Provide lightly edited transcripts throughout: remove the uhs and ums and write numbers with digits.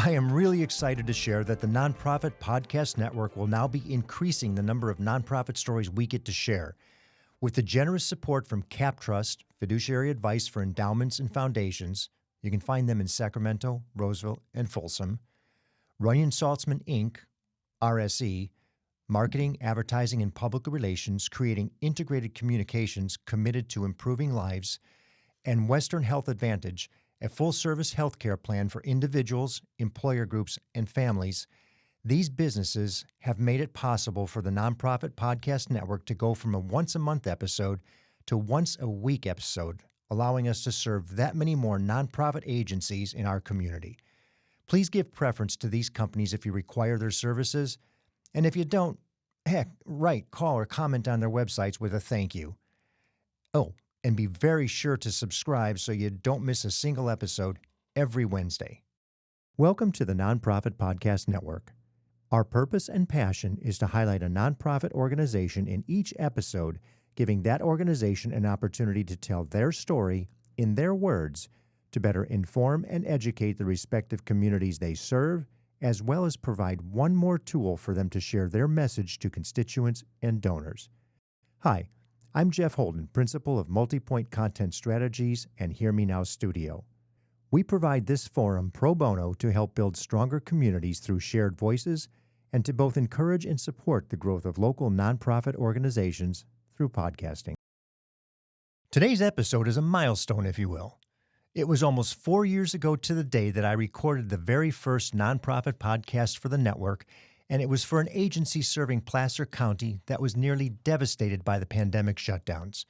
I am really excited to share that the Nonprofit Podcast Network will now be increasing the number of nonprofit stories we get to share. With the generous support from Cap Trust, fiduciary advice for endowments and foundations, you can find them in Sacramento, Roseville, and Folsom, Runyon Saltzman, Inc., RSE, Marketing, Advertising, and Public Relations, creating integrated communications committed to improving lives, and Western Health Advantage, a full-service healthcare plan for individuals, employer groups, and families. These businesses have made it possible for the Nonprofit Podcast Network to go from a once-a-month episode to once-a-week episode, allowing us to serve that many more nonprofit agencies in our community. Please give preference to these companies if you require their services, and if you don't, heck, write, call, or comment on their websites with a thank you. Oh, and be very sure to subscribe so you don't miss a single episode every Wednesday. Welcome to the Nonprofit Podcast Network. Our purpose and passion is to highlight a nonprofit organization in each episode, giving that organization an opportunity to tell their story in their words to better inform and educate the respective communities they serve, as well as provide one more tool for them to share their message to constituents and donors. Hi, I'm Jeff Holden, Principal of Multipoint Content Strategies and Hear Me Now Studio. We provide this forum pro bono to help build stronger communities through shared voices and to both encourage and support the growth of local nonprofit organizations through podcasting. Today's episode is a milestone, if you will. It was almost 4 years ago to the day that I recorded the very first nonprofit podcast for the network, and it was for an agency serving Placer County that was nearly devastated by the pandemic shutdowns.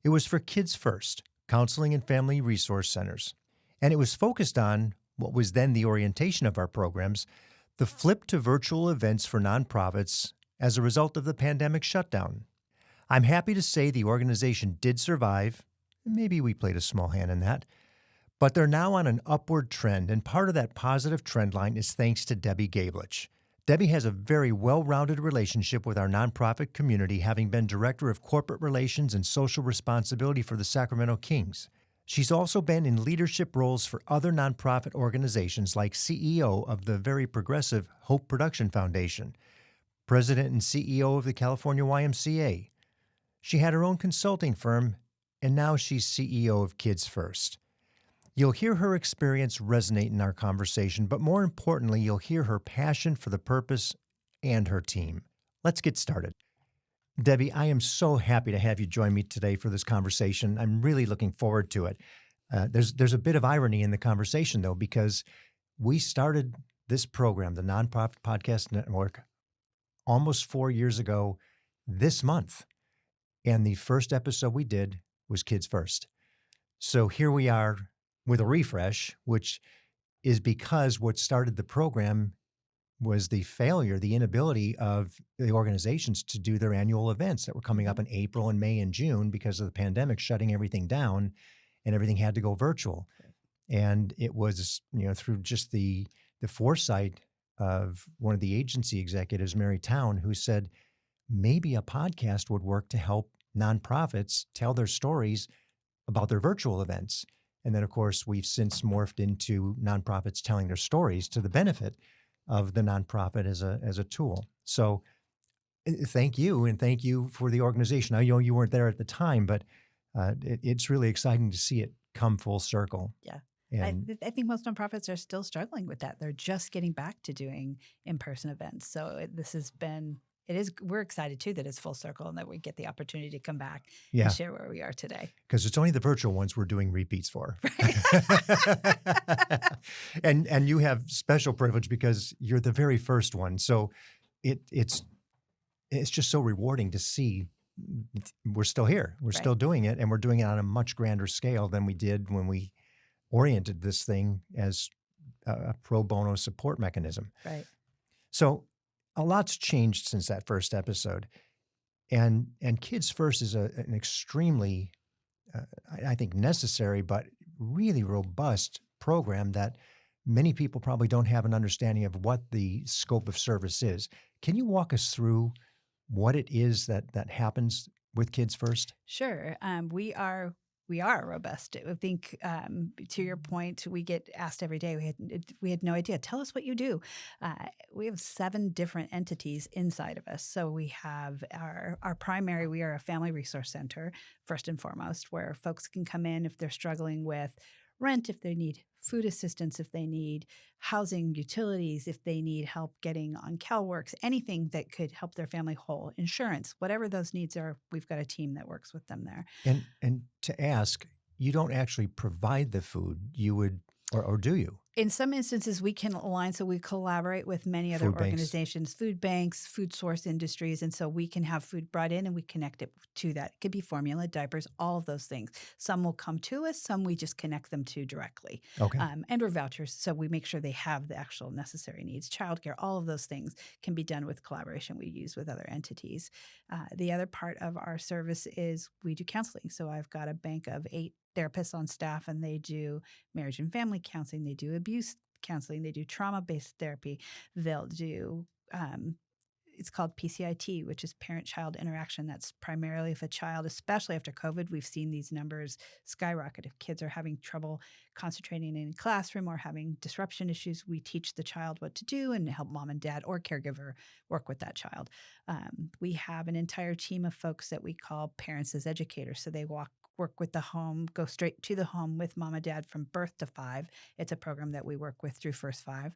It was for Kids First, Counseling and Family Resource Centers, and it was focused on what was then the orientation of our programs, the flip to virtual events for nonprofits as a result of the pandemic shutdown. I'm happy to say the organization did survive. Maybe we played a small hand in that. But they're now on an upward trend, and part of that positive trend line is thanks to Debbie Gabelich. Debbie has a very well-rounded relationship with our nonprofit community, having been Director of Corporate Relations and Social Responsibility for the Sacramento Kings. She's also been in leadership roles for other nonprofit organizations like CEO of the very progressive Hope Production Foundation, President and CEO of the California YMCA. She had her own consulting firm, and now she's CEO of Kids First. You'll hear her experience resonate in our conversation, but more importantly, you'll hear her passion for the purpose and her team. Let's get started. Debbie, I am so happy to have you join me today for this conversation. I'm really looking forward to it. There's a bit of irony in the conversation, though, because we started this program, the Nonprofit Podcast Network, almost 4 years ago this month. And the first episode we did was Kids First. So here we are with a refresh, which is because what started the program was the failure, the inability of the organizations to do their annual events that were coming up in April and May and June because of the pandemic shutting everything down, and everything had to go virtual. And it was, through just the foresight of one of the agency executives, Mary Town, who said maybe a podcast would work to help nonprofits tell their stories about their virtual events. And then, of course, we've since morphed into nonprofits telling their stories to the benefit of the nonprofit as a tool. So thank you, and thank you for the organization. I know you weren't there at the time, but it's really exciting to see it come full circle. Yeah. And I think most nonprofits are still struggling with that. They're just getting back to doing in-person events. So we're excited too that it's full circle and that we get the opportunity to come back and share where we are today. Because it's only the virtual ones we're doing repeats for. Right. and you have special privilege because you're the very first one. So it's just so rewarding to see we're still here. We're still doing it, and we're doing it on a much grander scale than we did when we oriented this thing as a pro bono support mechanism. Right. So a lot's changed since that first episode, and Kids First is an extremely, I think, necessary but really robust program that many people probably don't have an understanding of what the scope of service is. Can you walk us through what it is that happens with Kids First? Sure. we are robust. I think, to your point, we get asked every day. We had no idea. Tell us what you do. We have 7 different entities inside of us. So we have our primary. We are a family resource center first and foremost, where folks can come in if they're struggling with rent, if they need food assistance, if they need housing, utilities, if they need help getting on CalWorks, anything that could help their family whole, insurance, whatever those needs are, we've got a team that works with them there. And to ask, you don't actually provide the food, you would, or do you? In some instances, we can align, so we collaborate with many other organizations, food banks, food source industries, and so we can have food brought in and we connect it to that. It could be formula, diapers, all of those things. Some will come to us, some we just connect them to directly. Okay. And we're vouchers, so we make sure they have the actual necessary needs. Childcare, all of those things can be done with collaboration we use with other entities. The other part of our service is we do counseling. So I've got a bank of 8 therapists on staff, and they do marriage and family counseling, they do abuse counseling, they do trauma-based therapy, they'll do it's called PCIT, which is parent-child interaction. That's primarily if a child, especially after COVID, we've seen these numbers skyrocket. If kids are having trouble concentrating in a classroom or having disruption issues, we teach the child what to do and help mom and dad or caregiver work with that child. We have an entire team of folks that we call parents as educators. So they work with the home, go straight to the home with mom and dad from birth to 5. It's a program that we work with through First 5,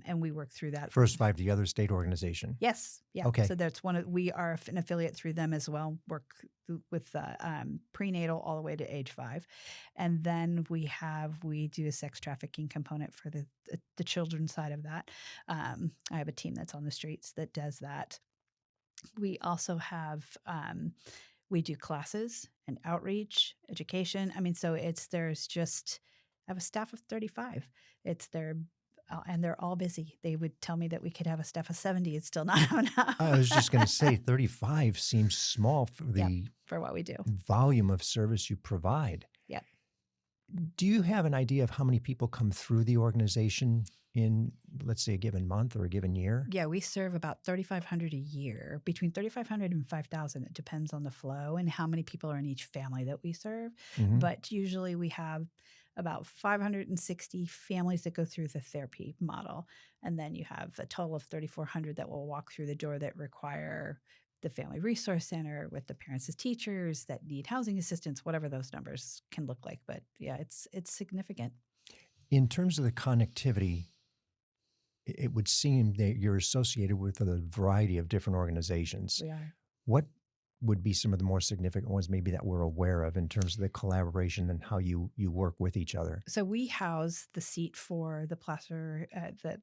and we work through that. First 5, the other state organization. Yes, yeah. Okay. So that's we are an affiliate through them as well. Work with prenatal all the way to age 5, and then we do a sex trafficking component for the children's side of that. I have a team that's on the streets that does that. We also have. We do classes and outreach, education. I mean, so I have a staff of 35. And they're all busy. They would tell me that we could have a staff of 70. It's still not enough. I was just going to say 35 seems small for for what we do. Volume of service you provide. Yep. Do you have an idea of how many people come through the organization in, let's say, a given month or a given year? Yeah, we serve about 3,500 a year, between 3,500 and 5,000. It depends on the flow and how many people are in each family that we serve. Mm-hmm. But usually we have about 560 families that go through the therapy model. And then you have a total of 3,400 that will walk through the door that require the Family Resource Center with the parents as teachers that need housing assistance, whatever those numbers can look like. But yeah, it's significant. In terms of the connectivity, it would seem that you're associated with a variety of different organizations. We are. What would be some of the more significant ones maybe that we're aware of in terms of the collaboration and how you work with each other? So we house the seat for the Placer, the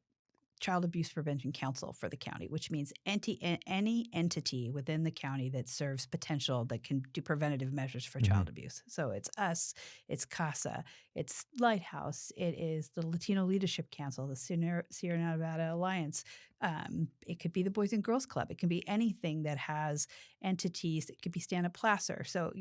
Child Abuse Prevention Council for the county, which means any entity within the county that serves potential that can do preventative measures for child abuse. So it's us, it's CASA, it's Lighthouse, it is the Latino Leadership Council, the Sierra Nevada Alliance. It could be the Boys and Girls Club. It can be anything that has entities. It could be Stand Up Placer. So,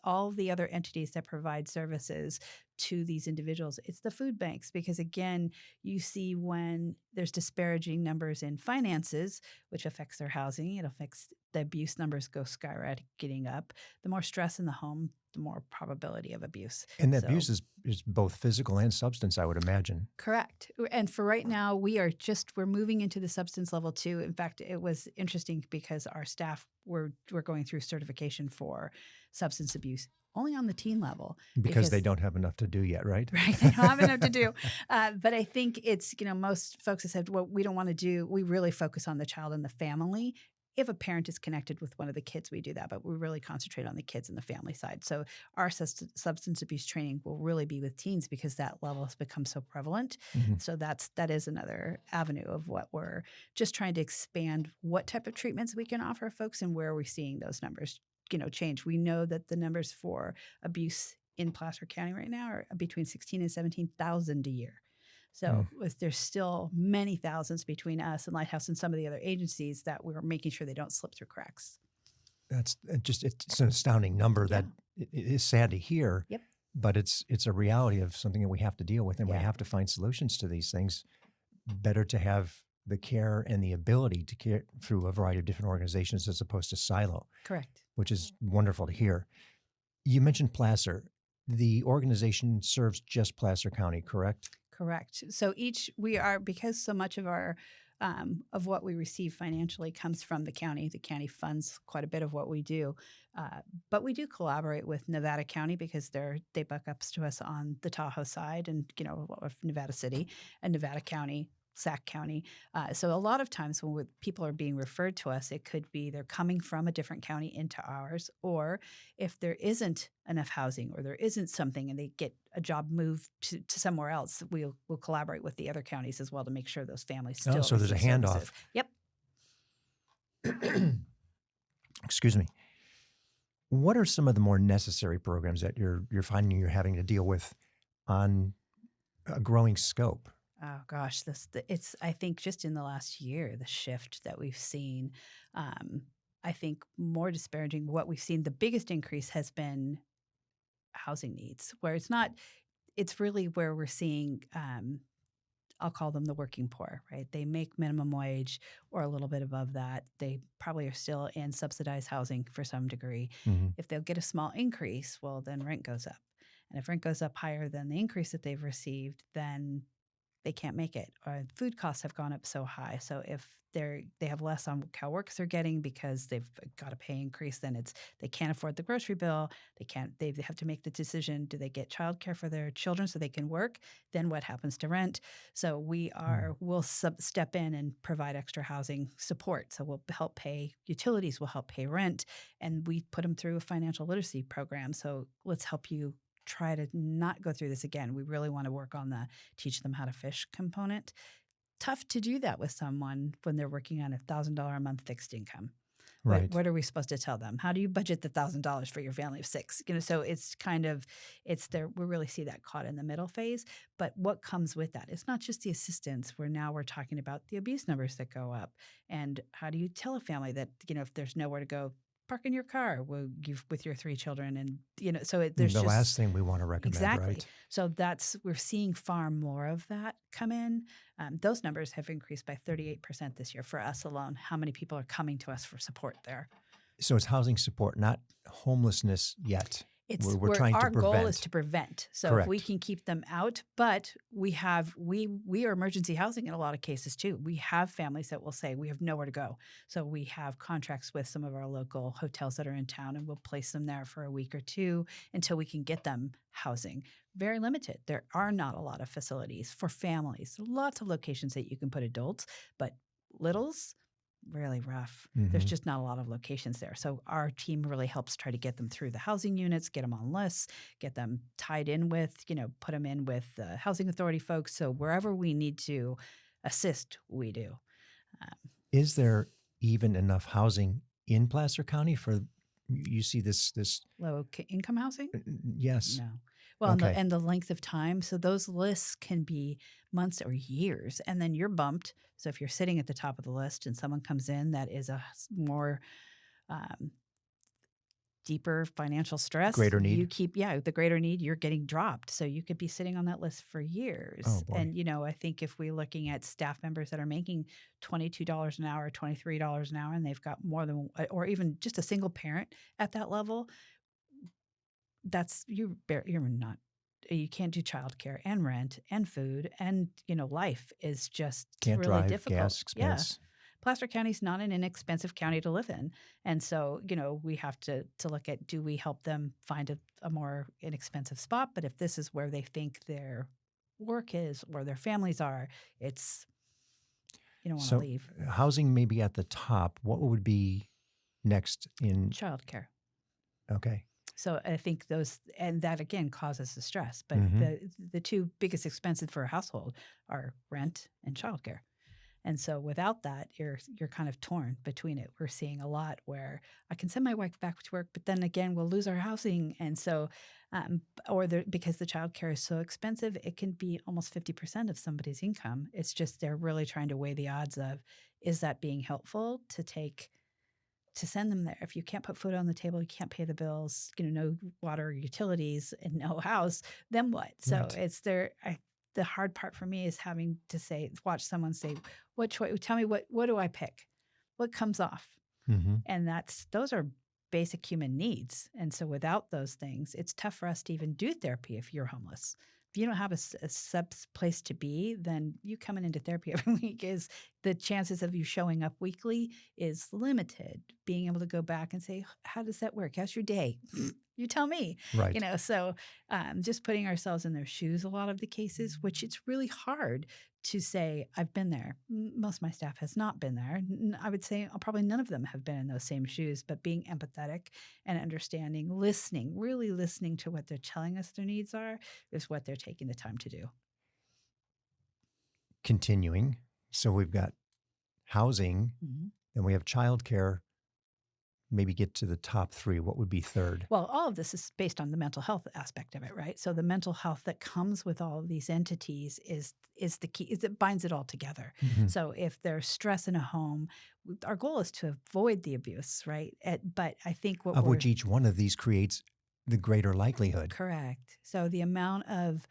all the other entities that provide services to these individuals. It's the food banks because, again, you see when there's disparaging numbers in finances, which affects their housing, it affects the abuse numbers go skyrocketing up. The more stress in the home, the more probability of abuse. And that abuse is both physical and substance, I would imagine. Correct. And for right now, we're moving into the substance level 2. In fact, it was interesting because our staff were going through certification for substance abuse only on the teen level. Because they don't have enough to do yet, right? Right. They don't have enough to do. But I think it's, most folks have said, well, we don't want to do, we really focus on the child and the family. If a parent is connected with one of the kids, we do that, but we really concentrate on the kids and the family side. So our substance abuse training will really be with teens because that level has become so prevalent. Mm-hmm. So that is another avenue of what we're just trying to expand what type of treatments we can offer folks and where we're seeing those numbers, change. We know that the numbers for abuse in Placer County right now are between 16 and 17,000 a year. So there's still many thousands between us and Lighthouse and some of the other agencies that we're making sure they don't slip through cracks. It's an astounding number that it is sad to hear, but it's a reality of something that we have to deal with, and we have to find solutions to these things. Better to have the care and the ability to care through a variety of different organizations as opposed to silo. Correct. Which is wonderful to hear. You mentioned Placer. the organization serves just Placer County, correct? Correct. So because so much of our of what we receive financially comes from the county. The county funds quite a bit of what we do, but we do collaborate with Nevada County because they buck up to us on the Tahoe side, and of Nevada City and Nevada County. Sac County. So a lot of times when people are being referred to us, it could be they're coming from a different county into ours, or if there isn't enough housing or there isn't something and they get a job moved to somewhere else, we'll collaborate with the other counties as well to make sure those families still so there's a receive handoff. services. Yep. Excuse me. What are some of the more necessary programs that you're finding you're having to deal with on a growing scope? Oh gosh, it's I think just in the last year, the shift that we've seen, I think more disparaging what we've seen, the biggest increase has been housing needs, where it's really where we're seeing, I'll call them the working poor, right? They make minimum wage or a little bit above that. They probably are still in subsidized housing for some degree. Mm-hmm. If they'll get a small increase, well, then rent goes up. And if rent goes up higher than the increase that they've received, then they can't make it, or food costs have gone up so high. So if they have less on how works they're getting because they've got a pay increase, then they can't afford the grocery bill. They have to make the decision: do they get childcare for their children so they can work? Then what happens to rent? So we'll step in and provide extra housing support. So we'll help pay utilities, we'll help pay rent, and we put them through a financial literacy program. So let's help you try to not go through this again. We really want to work on the teach them how to fish component. Tough to do that with someone when they're working on $1,000 a month fixed income. Right. What are we supposed to tell them? How do you budget the $1,000 for your family of 6? So we really see that caught in the middle phase. But what comes with that? It's not just the assistance. We're talking about the abuse numbers that go up. And how do you tell a family that, if there's nowhere to go, park in your car with your 3 children, and there's the last thing we want to recommend. Exactly. Right? So we're seeing far more of that come in. Those numbers have increased by 38% this year for us alone. How many people are coming to us for support there? So it's housing support, not homelessness yet. We're trying to prevent. Our goal is to prevent. So Correct. If we can keep them out, but we are emergency housing in a lot of cases too. We have families that will say we have nowhere to go. So we have contracts with some of our local hotels that are in town, and we'll place them there for a week or 2 until we can get them housing. Very limited. There are not a lot of facilities for families. Lots of locations that you can put adults, but littles, really rough. Mm-hmm. There's just not a lot of locations there. So our team really helps try to get them through the housing units, get them on lists, get them tied in with, put them in with the housing authority folks. So wherever we need to assist, we do. Is there even enough housing in Placer County for, you see this low income housing? Yes. No. Well, okay. and the length of time. So those lists can be months or years, and then you're bumped. So if you're sitting at the top of the list and someone comes in that is a more deeper financial stress, greater need. The greater need, you're getting dropped. So you could be sitting on that list for years. Oh, boy. And, I think if we're looking at staff members that are making $22 an hour, $23 an hour, and they've got more than, or even just a single parent at that level, you can't do childcare and rent and food, and life is just can't really drive, difficult. gas expense. Yeah. Placer County is not an inexpensive county to live in, and so we have to look at, do we help them find a more inexpensive spot? But if this is where they think their work is or their families are, it's you don't want to leave. Housing may be at the top. What would be next in childcare? Okay. So I think that again causes the stress. But mm-hmm. the 2 biggest expenses for a household are rent and childcare. And so without that, you're kind of torn between it. We're seeing a lot where I can send my wife back to work, but then again, we'll lose our housing. And so, because the childcare is so expensive, it can be almost 50% of somebody's income. It's just they're really trying to weigh the odds of, is that being helpful to send them there? If you can't put food on the table, you can't pay the bills, no water, utilities, and no house, then what? So right. It's the hard part for me is having to watch someone say, what choice? Tell me what do I pick? What comes off? Mm-hmm. And those are basic human needs. And so without those things, it's tough for us to even do therapy if you're homeless. If you don't have a place to be, then you coming into therapy every week is the chances of you showing up weekly is limited. Being able to go back and say, how does that work? How's your day? You tell me, Right. so just putting ourselves in their shoes, a lot of the cases, which it's really hard to say, I've been there. Most of my staff has not been there. I would say probably none of them have been in those same shoes, but being empathetic and understanding, listening, really listening to what they're telling us their needs are is what they're taking the time to do. Continuing. So we've got housing, then we have childcare. Maybe get to the top three. What would be third? Well, all of this is based on the mental health aspect of it, right? So the mental health that comes with all of these entities is the key. It binds it all together. So if there's stress in a home, our goal is to avoid the abuse, right? But I think which each one of these creates the greater likelihood. Correct. So the amount of,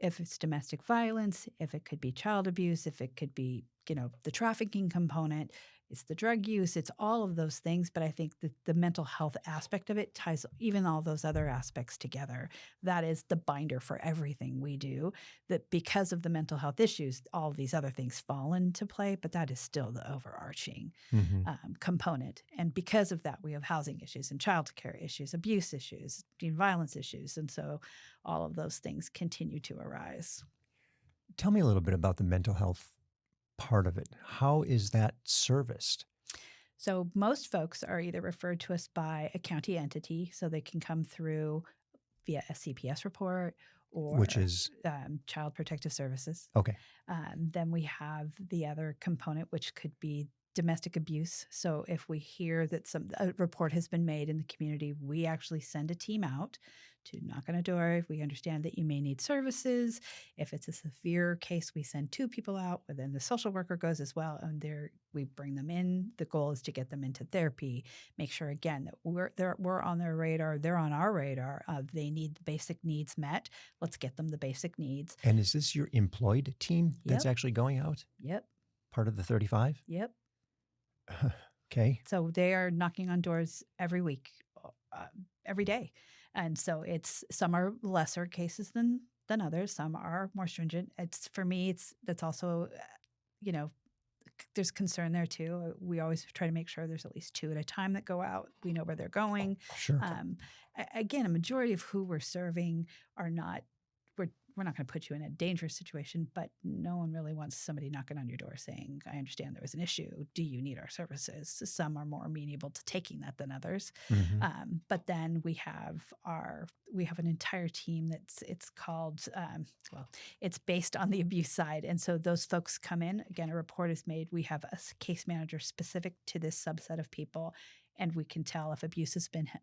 if it's domestic violence, if it could be child abuse, if it could be, the trafficking component, it's the drug use, it's all of those things. But I think that the mental health aspect of it ties even all those other aspects together. That is the binder for everything we do, that because of the mental health issues, all of these other things fall into play, but that is still the overarching component. And because of that, we have housing issues and childcare issues, abuse issues, violence issues. And so all of those things continue to arise. Tell me a little bit about the mental health part of it. How is that serviced? So most folks are either referred to us by a county entity, so they can come through via a CPS report, or which is Child Protective Services. Okay. Then we have the other component, which could be domestic abuse. So if we hear that a report has been made in the community, we actually send a team out to knock on a door. If we understand that you may need services, if it's a severe case, we send 2 people out, but then the social worker goes as well, and we bring them in. The goal is to get them into therapy, make sure again that we're on their radar, they're on our radar. They need the basic needs met. Let's get them the basic needs. And is this your employed team that's actually going out? Yep. Part of the 35? Yep. Okay. So they are knocking on doors every week, every day. And so some are lesser cases than others. Some are more stringent. For me, that's also, there's concern there too. We always try to make sure there's at least 2 at a time that go out. We know where they're going. Sure. Again, a majority of who we're serving are not, we're not going to put you in a dangerous situation, but no one really wants somebody knocking on your door saying, I understand there was an issue. Do you need our services? Some are more amenable to taking that than others. But then we have an entire team it's called, it's based on the abuse side. And so those folks come in, again, a report is made. We have a case manager specific to this subset of people. And we can tell if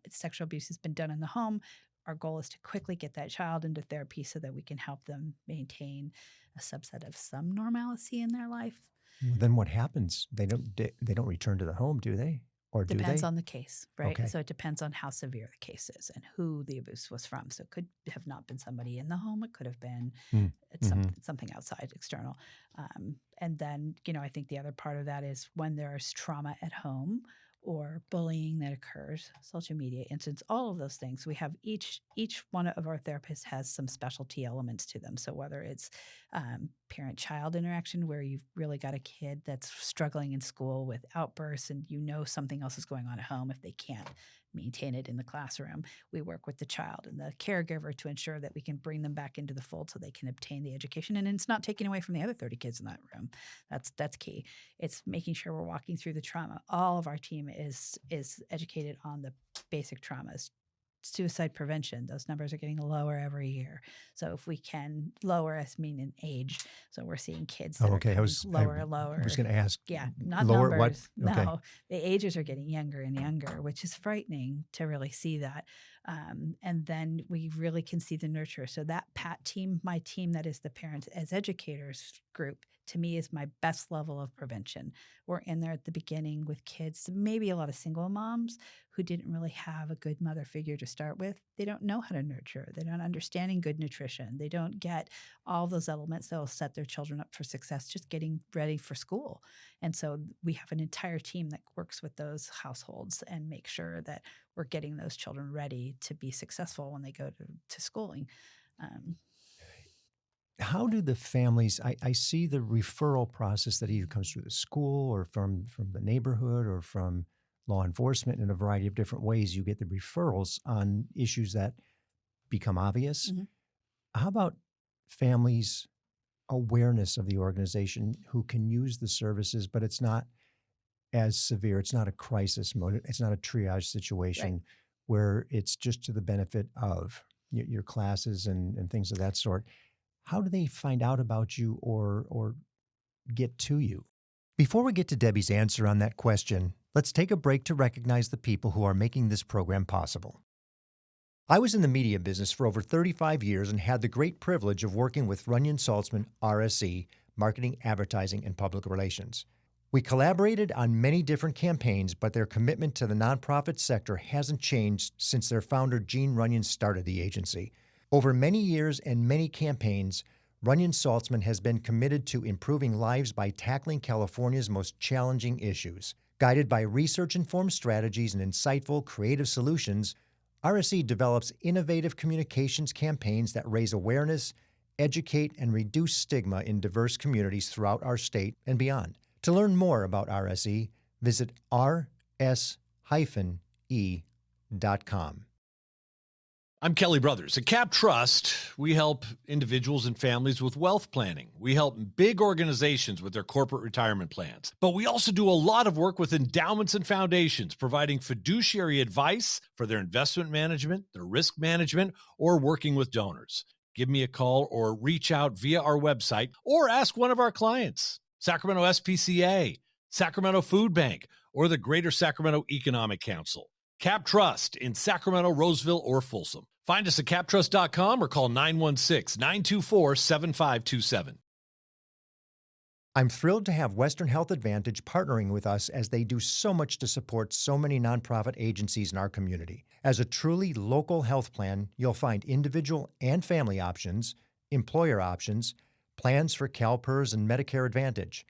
sexual abuse has been done in the home. Our goal is to quickly get that child into therapy so that we can help them maintain a subset of some normalcy in their life. Well, then what happens? They don't return to the home, do they? Or do they? Depends on the case, right? Okay. So it depends on how severe the case is and who the abuse was from. So it could have not been somebody in the home. It could have been something outside, external. And then, I think the other part of that is when there's trauma at home or bullying that occurs, social media incidents, all of those things. We have each one of our therapists has some specialty elements to them. So whether it's parent-child interaction, where you've really got a kid that's struggling in school with outbursts and something else is going on at home, if they can't maintain it in the classroom, we work with the child and the caregiver to ensure that we can bring them back into the fold so they can obtain the education. And it's not taking away from the other 30 kids in that room. That's key. It's making sure we're walking through the trauma. All of our team is educated on the basic traumas. Suicide prevention, those numbers are getting lower every year. So if we can lower, us mean in age. So we're seeing kids that are getting lower and lower. I was going to ask. Yeah, not lower numbers. What? Okay. No, the ages are getting younger and younger, which is frightening to really see that. And then we really can see the nurture. So that PAT team, my team, that is the parents as educators group, to me is my best level of prevention. We're in there at the beginning with kids, maybe a lot of single moms who didn't really have a good mother figure to start with. They don't know how to nurture. They're not understanding good nutrition. They don't get all those elements that will set their children up for success, just getting ready for school. And so we have an entire team that works with those households and make sure that we're getting those children ready to be successful when they go to schooling. Um, How do the families, I see the referral process that either comes through the school or from the neighborhood or from law enforcement in a variety of different ways. You get the referrals on issues that become obvious. mhm. How about families' awareness of the organization who can use the services, but it's not as severe. It's not a crisis mode. It's not a triage Right. situation where it's just to the benefit of your classes and things of that sort. How do they find out about you or get to you? Before we get to Debbie's answer on that question, let's take a break to recognize the people who are making this program possible. I was in the media business for over 35 years and had the great privilege of working with Runyon Saltzman, RSE, Marketing, Advertising, and Public Relations. We collaborated on many different campaigns, but their commitment to the nonprofit sector hasn't changed since their founder, Gene Runyon, started the agency. Over many years and many campaigns, Runyon Saltzman has been committed to improving lives by tackling California's most challenging issues. Guided by research-informed strategies and insightful, creative solutions, RSE develops innovative communications campaigns that raise awareness, educate, and reduce stigma in diverse communities throughout our state and beyond. To learn more about RSE, visit rs-e.com. I'm Kelly Brothers. At Cap Trust, we help individuals and families with wealth planning. We help big organizations with their corporate retirement plans. But we also do a lot of work with endowments and foundations, providing fiduciary advice for their investment management, their risk management, or working with donors. Give me a call or reach out via our website or ask one of our clients. Sacramento SPCA, Sacramento Food Bank, or the Greater Sacramento Economic Council. Cap Trust in Sacramento, Roseville, or Folsom. Find us at captrust.com or call 916-924-7527. I'm thrilled to have Western Health Advantage partnering with us as they do so much to support so many nonprofit agencies in our community. As a truly local health plan, you'll find individual and family options, employer options, plans for CalPERS and Medicare Advantage.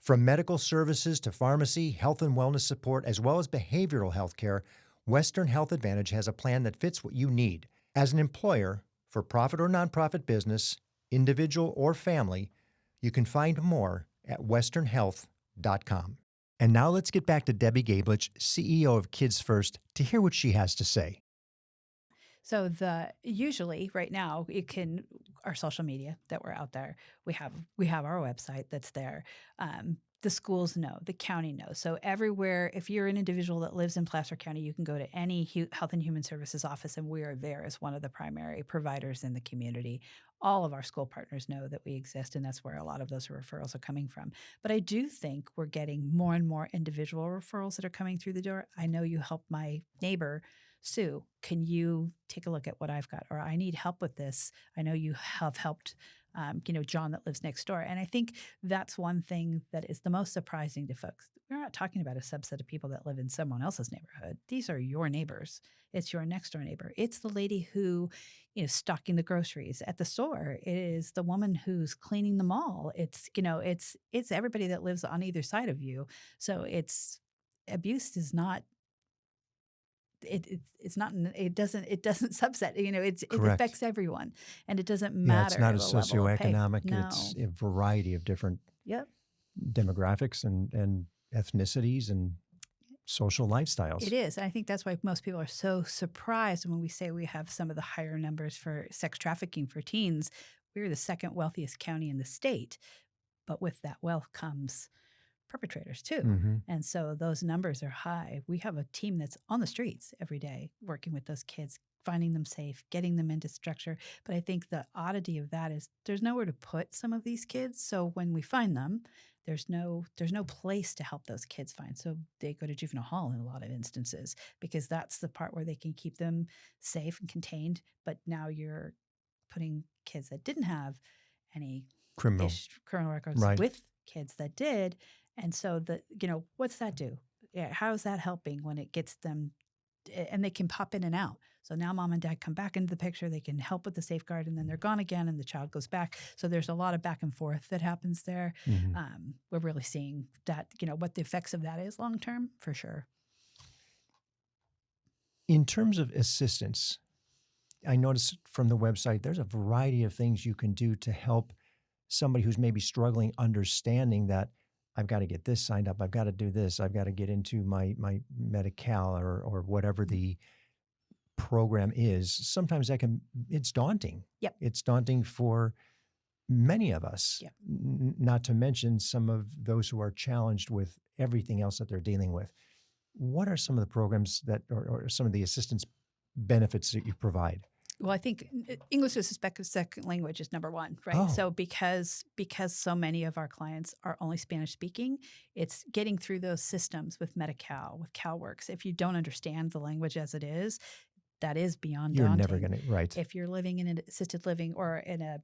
From medical services to pharmacy, health and wellness support, as well as behavioral health care, Western Health Advantage has a plan that fits what you need. As an employer, for profit or nonprofit business, individual or family, you can find more at westernhealth.com. And now let's get back to Debbie Gabelich, CEO of Kids First, to hear what she has to say. So usually right now our social media that we're out there. We have our website that's there. The schools know, the county knows. So everywhere, if you're an individual that lives in Placer County, you can go to any Health and Human Services office, and we are there as one of the primary providers in the community. All of our school partners know that we exist, and that's where a lot of those referrals are coming from. But I do think we're getting more and more individual referrals that are coming through the door. I know you helped my neighbor, Sue, can you take a look at what I've got? Or I need help with this. I know you have helped, John that lives next door. And I think that's one thing that is the most surprising to folks. We're not talking about a subset of people that live in someone else's neighborhood. These are your neighbors. It's your next door neighbor. It's the lady who, stocking the groceries at the store. It is the woman who's cleaning the mall. It's everybody that lives on either side of you. So abuse is not it's not it doesn't subset, it Correct. affects everyone, and it doesn't Yeah, it's matter not a the level of pay. socioeconomic, No. it's a variety of different Yep. demographics and ethnicities and social lifestyles. It is. I think that's why most people are so surprised when we say we have some of the higher numbers for sex trafficking for teens. We're the second wealthiest county in the state, but with that wealth comes perpetrators too. Mm-hmm. And so those numbers are high. We have a team that's on the streets every day working with those kids, finding them safe, getting them into structure. But I think the oddity of that is there's nowhere to put some of these kids. So when we find them, there's no place to help those kids find. So they go to juvenile hall in a lot of instances because that's the part where they can keep them safe and contained. But now you're putting kids that didn't have any criminal records right. with kids that did. And so what's that do? Yeah, how is that helping when it gets them, and they can pop in and out. So now mom and dad come back into the picture. They can help with the safeguard, and then they're gone again, and the child goes back. So there's a lot of back and forth that happens there. Mm-hmm. We're really seeing that, what the effects of that is long term, for sure. In terms of assistance, I noticed from the website there's a variety of things you can do to help somebody who's maybe struggling, understanding that I've got to get this signed up, I've got to do this, I've got to get into my Medi-Cal or whatever the program is. Sometimes it's daunting. Yep. It's daunting for many of us, Yep. Not to mention some of those who are challenged with everything else that they're dealing with. What are some of the programs that, or some of the assistance benefits that you provide? Well, I think English as a second language is number one, right? Oh. So because so many of our clients are only Spanish speaking, it's getting through those systems with Medi-Cal, with CalWorks. If you don't understand the language as it is, that is beyond You're daunting. never going to, right. If you're living in an assisted living or in a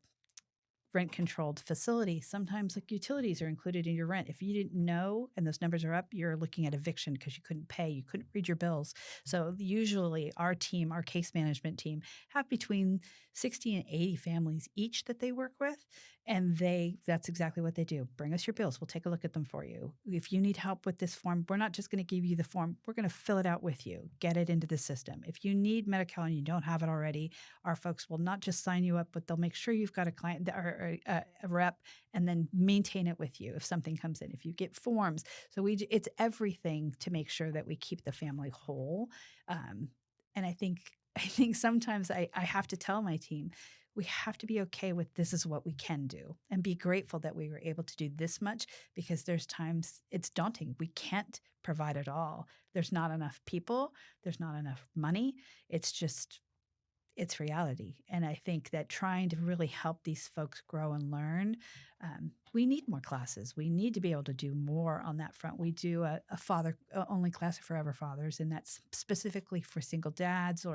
rent-controlled facility, sometimes like utilities are included in your rent. If you didn't know and those numbers are up, you're looking at eviction because you couldn't pay, you couldn't read your bills. So usually our team, our case management team, have between 60 and 80 families each that they work with. And that's exactly what they do. Bring us your bills. We'll take a look at them for you. If you need help with this form, we're not just going to give you the form. We're going to fill it out with you, get it into the system. If you need Medi-Cal and you don't have it already, our folks will not just sign you up, but they'll make sure you've got a client or a rep and then maintain it with you if something comes in, if you get forms. So it's everything to make sure that we keep the family whole. And I think sometimes I have to tell my team, we have to be okay with this is what we can do and be grateful that we were able to do this much, because there's times it's daunting. We can't provide it all. There's not enough people. There's not enough money. It's reality. And I think that trying to really help these folks grow and learn, we need more classes. We need to be able to do more on that front. We do a father only class for Forever Fathers, and that's specifically for single dads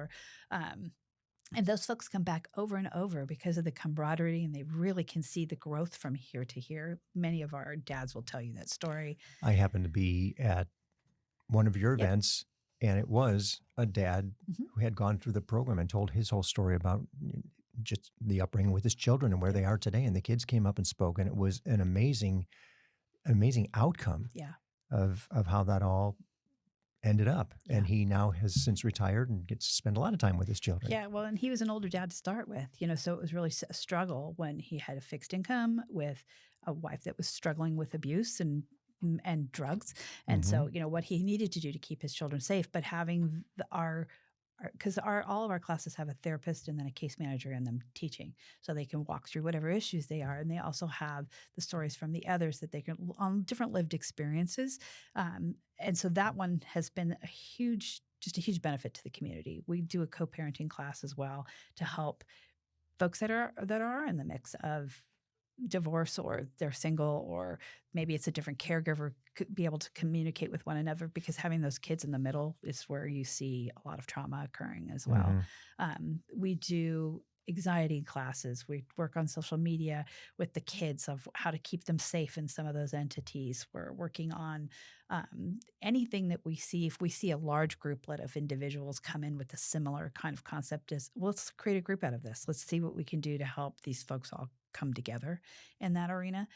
and those folks come back over and over because of the camaraderie, and they really can see the growth from here to here. Many of our dads will tell you that story. I happened to be at one of your Yep. events, and it was a dad who had gone through the program and told his whole story about just the upbringing with his children and where they are today. And the kids came up and spoke, and it was an amazing outcome of how that all ended up. And he now has since retired and gets to spend a lot of time with his children. Yeah, well, and he was an older dad to start with, so it was really a struggle when he had a fixed income with a wife that was struggling with abuse and drugs. And so, what he needed to do to keep his children safe, but having because all of our classes have a therapist and then a case manager in them teaching, so they can walk through whatever issues they are. And they also have the stories from the others that they can on different lived experiences. And so that one has been a huge benefit to the community. We do a co-parenting class as well to help folks that are in the mix of divorce, or they're single, or maybe it's a different caregiver, could be able to communicate with one another, because having those kids in the middle is where you see a lot of trauma occurring as well. We do anxiety classes. We work on social media with the kids of how to keep them safe in some of those entities. We're working on anything that we see. If we see a large grouplet of individuals come in with a similar kind of concept, as well, let's create a group out of this. Let's see what we can do to help these folks all come together in that arena.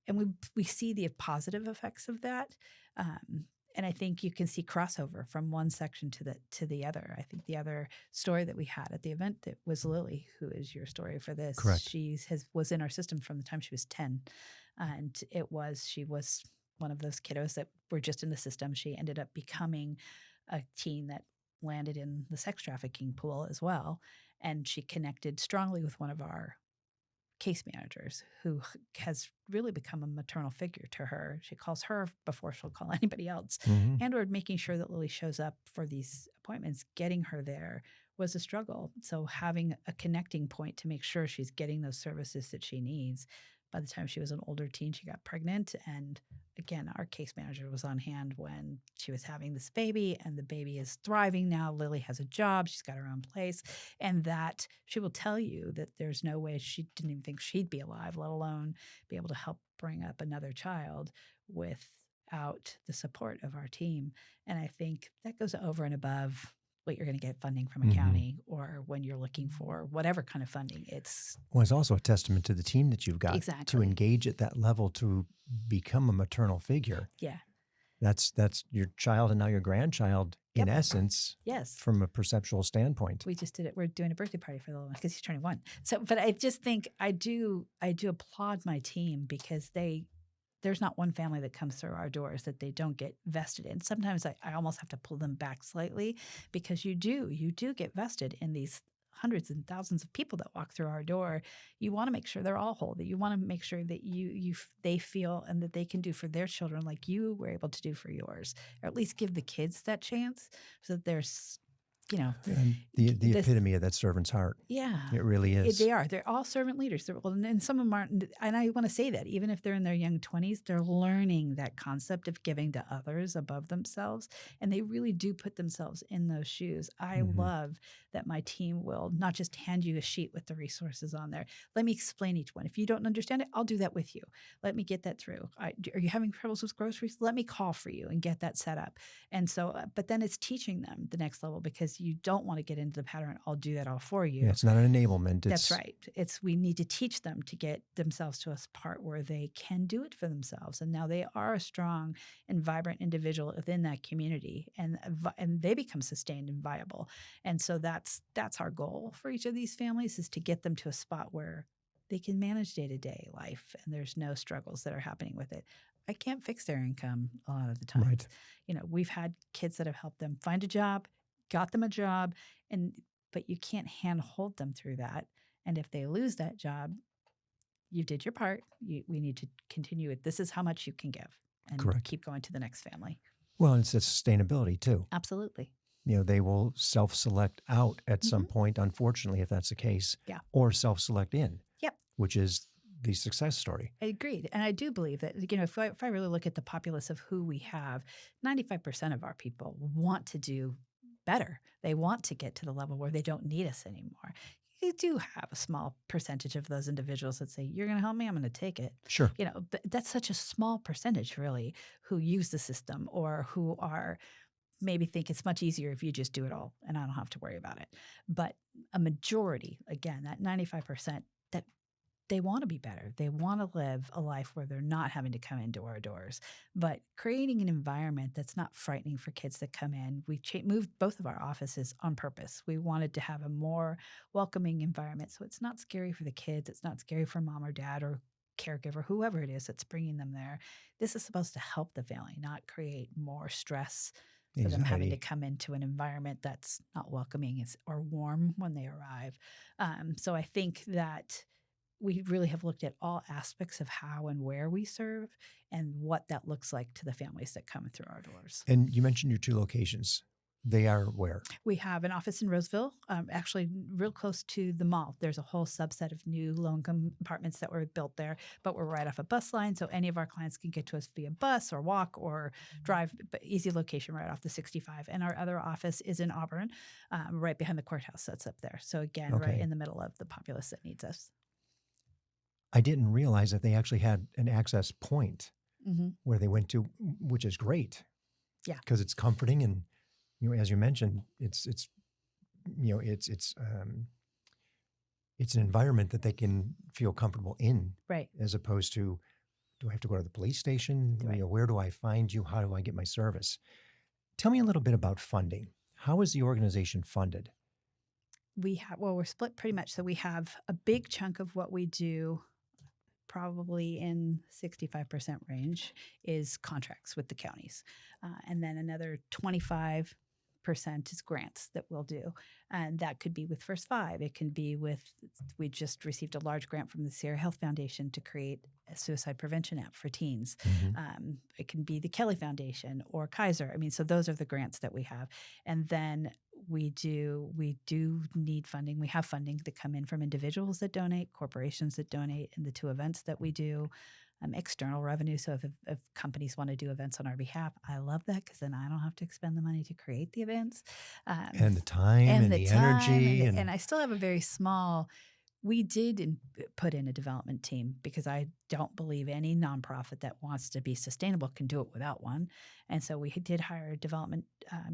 And we see the positive effects of that. And I think you can see crossover from one section to the other. I think the other story that we had at the event, that was Lily, who is your story for this. Correct. She was in our system from the time she was 10. And she was one of those kiddos that were just in the system. She ended up becoming a teen that landed in the sex trafficking pool as well. And she connected strongly with one of our case managers, who has really become a maternal figure to her. She calls her before she'll call anybody else. And or making sure that Lily shows up for these appointments, getting her there was a struggle. So having a connecting point to make sure she's getting those services that she needs. By the time she was an older teen, she got pregnant, and again, our case manager was on hand when she was having this baby, and the baby is thriving now. Lily has a job. She's got her own place. And that she will tell you that there's no way she didn't even think she'd be alive, let alone be able to help bring up another child without the support of our team. And I think that goes over and above what you're going to get funding from a county or when you're looking for whatever kind of funding. It's also a testament to the team that you've got exactly to engage at that level to become a maternal figure. Yeah. That's your child and now your grandchild in essence. Yes. From a perceptual standpoint. We just did it. We're doing a birthday party for the little one because he's turning 1. So, but I just think I do applaud my team because there's not one family that comes through our doors that they don't get vested in. Sometimes I almost have to pull them back slightly because you do get vested in these hundreds and thousands of people that walk through our door. You want to make sure they're all whole, that you want to make sure that they feel and that they can do for their children like you were able to do for yours, or at least give the kids that chance so that there's, and the epitome of that servant's heart. Yeah, it really is. They are. They're all servant leaders. And some of them aren't. And I want to say that even if they're in their young 20s, they're learning that concept of giving to others above themselves. And they really do put themselves in those shoes. I love that my team will not just hand you a sheet with the resources on there. Let me explain each one. If you don't understand it, I'll do that with you. Let me get that through. Are you having troubles with groceries? Let me call for you and get that set up. And so, but then it's teaching them the next level because you don't want to get into the pattern. I'll do that all for you. Yeah, it's not an enablement. That's right. We need to teach them to get themselves to a part where they can do it for themselves. And now they are a strong and vibrant individual within that community, and they become sustained and viable. And so that's our goal for each of these families, is to get them to a spot where they can manage day-to-day life and there's no struggles that are happening with it. I can't fix their income a lot of the time. Right. We've had kids that have helped them find a job, got them a job, but you can't handhold them through that. And if they lose that job, you did your part. We need to continue it. This is how much you can give, and keep going to the next family. Well, it's a sustainability too. Absolutely. They will self-select out at some point, unfortunately, if that's the case. Yeah. Or self-select in. Yep. Which is the success story. I agreed. And I do believe that, if I really look at the populace of who we have, 95% of our people want to do better. They want to get to the level where they don't need us anymore. You do have a small percentage of those individuals that say, you're going to help me, I'm going to take it. Sure. But that's such a small percentage, really, who use the system or who are maybe think it's much easier if you just do it all and I don't have to worry about it. But a majority, again, that 95%, that they want to be better. They want to live a life where they're not having to come into our doors, but creating an environment that's not frightening for kids that come in. We moved both of our offices on purpose. We wanted to have a more welcoming environment. So it's not scary for the kids. It's not scary for mom or dad or caregiver, whoever it is that's bringing them there. This is supposed to help the family, not create more stress for them having to come into an environment that's not welcoming or warm when they arrive. So I think that we really have looked at all aspects of how and where we serve and what that looks like to the families that come through our doors. And you mentioned your 2 locations. They are where? We have an office in Roseville, actually real close to the mall. There's a whole subset of new low-income apartments that were built there, but we're right off a bus line, so any of our clients can get to us via bus or walk or drive, but easy location right off the 65. And our other office is in Auburn, right behind the courthouse that's up there. So again, right in the middle of the populace that needs us. I didn't realize that they actually had an access point where they went to, which is great. Yeah. Because it's comforting and, as you mentioned, it's an environment that they can feel comfortable in. Right. As opposed to, do I have to go to the police station? Right. Where do I find you? How do I get my service? Tell me a little bit about funding. How is the organization funded? We're split pretty much. So we have a big chunk of what we do, probably in 65% range, is contracts with the counties. And then another 25% is grants that we'll do. And that could be with First Five. It can be we just received a large grant from the Sierra Health Foundation to create a suicide prevention app for teens. It can be the Kelly Foundation or Kaiser. So those are the grants that we have. And then we do need funding. We have funding to come in from individuals that donate, corporations that donate, and the 2 events that we do. external revenue. So if companies want to do events on our behalf, I love that because then I don't have to expend the money to create the events. And the time and the energy. And I still have a very small, we did put in a development team because I don't believe any nonprofit that wants to be sustainable can do it without one. And so we did hire a development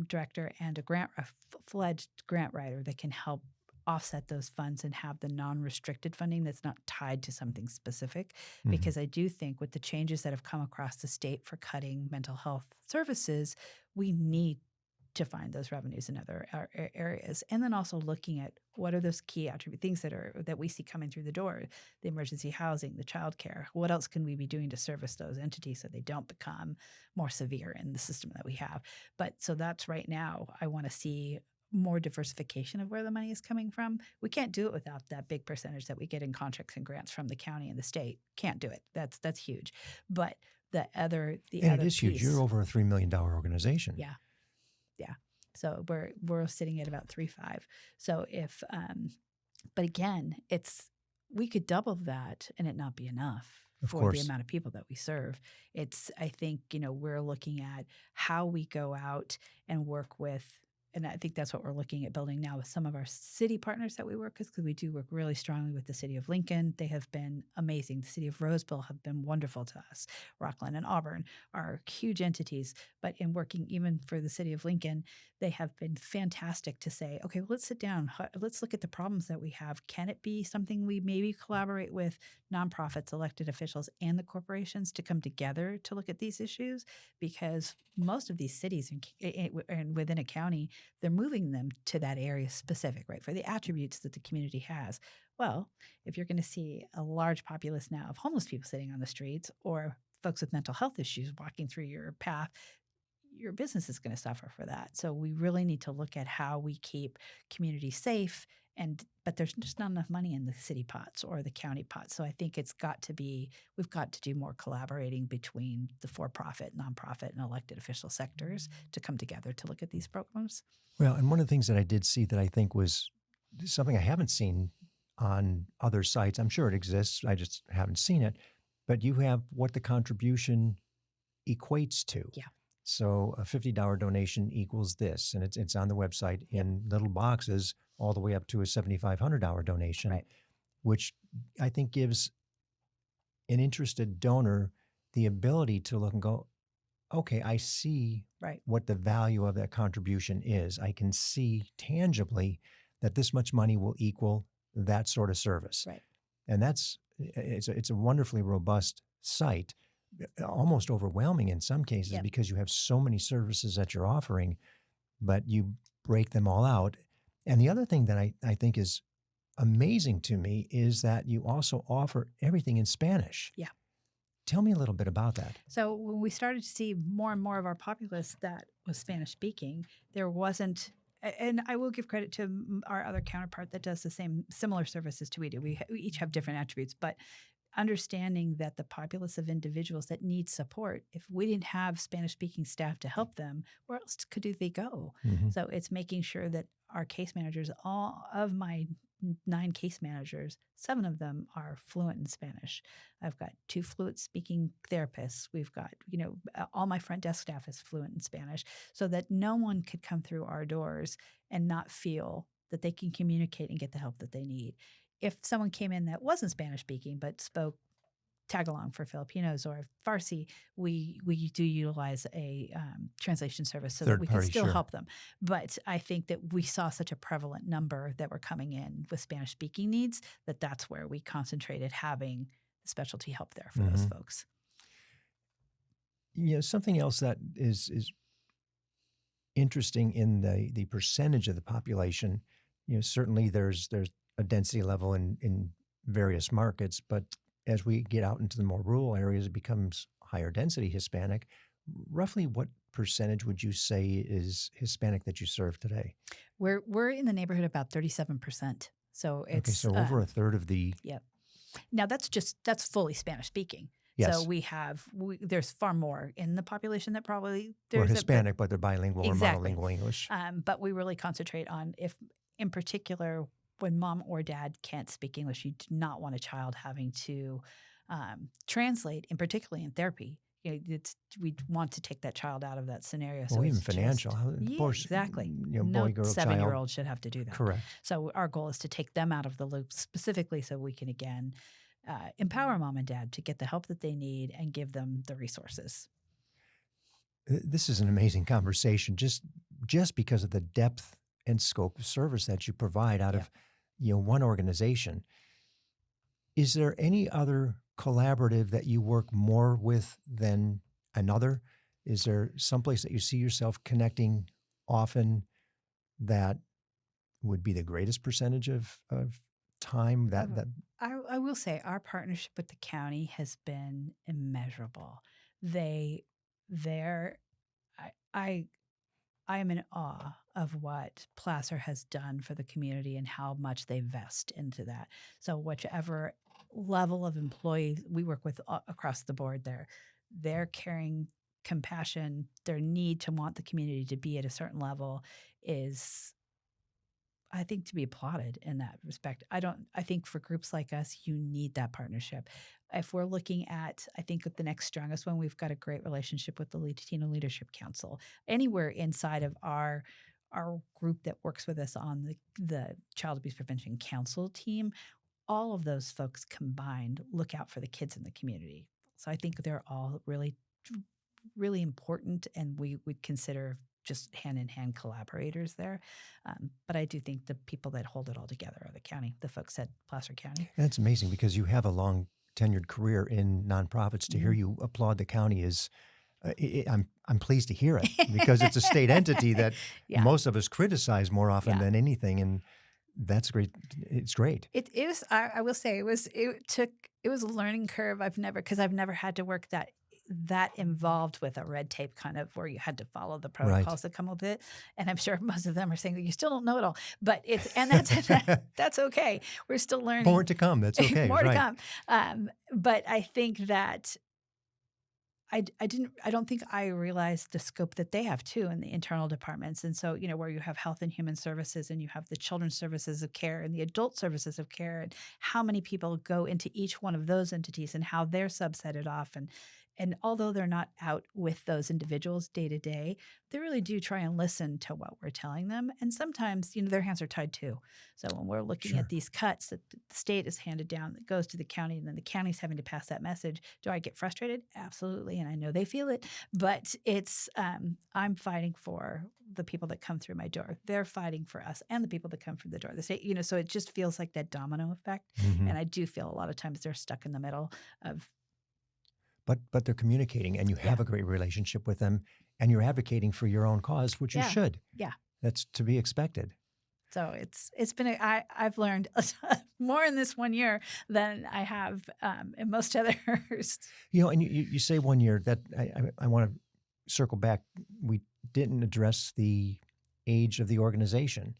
director and a fledged grant writer that can help offset those funds and have the non-restricted funding that's not tied to something specific. Because I do think with the changes that have come across the state for cutting mental health services, we need to find those revenues in other areas. And then also looking at what are those key attribute things that we see coming through the door, the emergency housing, the childcare. What else can we be doing to service those entities so they don't become more severe in the system that we have? But so that's right now, I want to see more diversification of where the money is coming from. We can't do it without that big percentage that we get in contracts and grants from the county and the state. Can't do it. That's huge. But it is huge. You're over a $3 million organization. Yeah. So we're sitting at about 3.5. So but again, we could double that and it not be enough for the amount of people that we serve. I think, we're looking at how we go out and work with. And I think that's what we're looking at building now with some of our city partners that we work with, because we do work really strongly with the city of Lincoln. They have been amazing. The city of Roseville have been wonderful to us. Rockland and Auburn are huge entities. But in working even for the city of Lincoln, they have been fantastic to say, okay, well, let's sit down. Let's look at the problems that we have. Can it be something we maybe collaborate with nonprofits, elected officials, and the corporations to come together to look at these issues? Because most of these cities and within a county, they're moving them to that area specific, right, for the attributes that the community has. Well, if you're going to see a large populace now of homeless people sitting on the streets or folks with mental health issues walking through your path, your business is going to suffer for that. So we really need to look at how we keep communities safe. But there's just not enough money in the city pots or the county pots. So I think we've got to do more collaborating between the for-profit, nonprofit, and elected official sectors to come together to look at these programs. Well, and one of the things that I did see that I think was something I haven't seen on other sites, I'm sure it exists, I just haven't seen it, but you have what the contribution equates to. Yeah. So a $50 donation equals this, and it's on the website in little boxes all the way up to a $7,500 donation, right, which I think gives an interested donor the ability to look and go, okay, I see what the value of that contribution is. I can see tangibly that this much money will equal that sort of service. Right. And it's a wonderfully robust site, almost overwhelming in some cases because you have so many services that you're offering, but you break them all out. And the other thing that I think is amazing to me is that you also offer everything in Spanish. Yeah. Tell me a little bit about that. So when we started to see more and more of our populace that was Spanish speaking, there wasn't, and I will give credit to our other counterpart that does similar services to we do. We each have different attributes, but understanding that the populace of individuals that need support, if we didn't have Spanish-speaking staff to help them, where else could they go? Mm-hmm. So it's making sure that our case managers, all of my 9 case managers, 7 of them are fluent in Spanish. I've got 2 fluent speaking therapists. We've got, all my front desk staff is fluent in Spanish, so that no one could come through our doors and not feel that they can communicate and get the help that they need. If someone came in that wasn't Spanish speaking but spoke Tagalog for Filipinos or Farsi, we do utilize a translation service so that we can still help them. But I think that we saw such a prevalent number that were coming in with Spanish speaking needs that's where we concentrated having specialty help there for those folks. Something else that is interesting in the percentage of the population, certainly there's a density level in various markets, but as we get out into the more rural areas, it becomes higher density Hispanic. Roughly what percentage would you say is Hispanic that you serve today? We're in the neighborhood of about 37%. So it's over a third of the. Yep. Now that's fully Spanish speaking. Yes. So there's far more in the population that probably there's Hispanic, but they're bilingual or monolingual English. But we really concentrate on, if in particular, when mom or dad can't speak English, you do not want a child having to translate, and particularly in therapy. We want to take that child out of that scenario. Well, even financial. Yeah, exactly. Boy, girl, 7-year-old should have to do that. Correct. So our goal is to take them out of the loop specifically so we can, again, empower mom and dad to get the help that they need and give them the resources. This is an amazing conversation just because of the depth and scope of service that you provide out of one organization. Is there any other collaborative that you work more with than another? Is there someplace that you see yourself connecting often that would be the greatest percentage of time that I will say our partnership with the county has been immeasurable. I am in awe of what Placer has done for the community and how much they vest into that. So whichever level of employees we work with across the board there, their caring, compassion, their need to want the community to be at a certain level is, I think, to be applauded in that respect. I think for groups like us, you need that partnership. If we're looking at, I think the next strongest one, we've got a great relationship with the Latino Leadership Council. Anywhere inside of our group that works with us on the Child Abuse Prevention Council team, all of those folks combined look out for the kids in the community. So I think they're all really, really important, and we would consider just hand-in-hand collaborators there. But I do think the people that hold it all together are the county, the folks at Placer County. That's amazing because you have a long tenured career in nonprofits. To hear you applaud the county is, I'm pleased to hear it because it's a state entity that most of us criticize more often than anything. And that's great. It's great. It is. I will say it was a learning curve. I've never had to work that involved with a red tape kind of where you had to follow the protocols that come with it. And I'm sure most of them are saying that you still don't know it all, but that's okay. We're still learning. More to come. That's okay. More to come. But I think that I don't think I realized the scope that they have too in the internal departments. And so, where you have health and human services and you have the children's services of care and the adult services of care, and how many people go into each one of those entities and how they're subsetted off. And although they're not out with those individuals day to day, they really do try and listen to what we're telling them. And sometimes, their hands are tied too. So when we're looking at these cuts that the state has handed down that goes to the county, and then the county's having to pass that message, do I get frustrated? Absolutely. And I know they feel it, but it's, I'm fighting for the people that come through my door. They're fighting for us and the people that come through the door. The state, so it just feels like that domino effect. Mm-hmm. And I do feel a lot of times they're stuck in the middle of, But they're communicating, and you have a great relationship with them, and you're advocating for your own cause, which you should. Yeah, that's to be expected. So it's been I've learned more in this 1 year than I have in most others. And you say 1 year. That I want to circle back. We didn't address the age of the organization.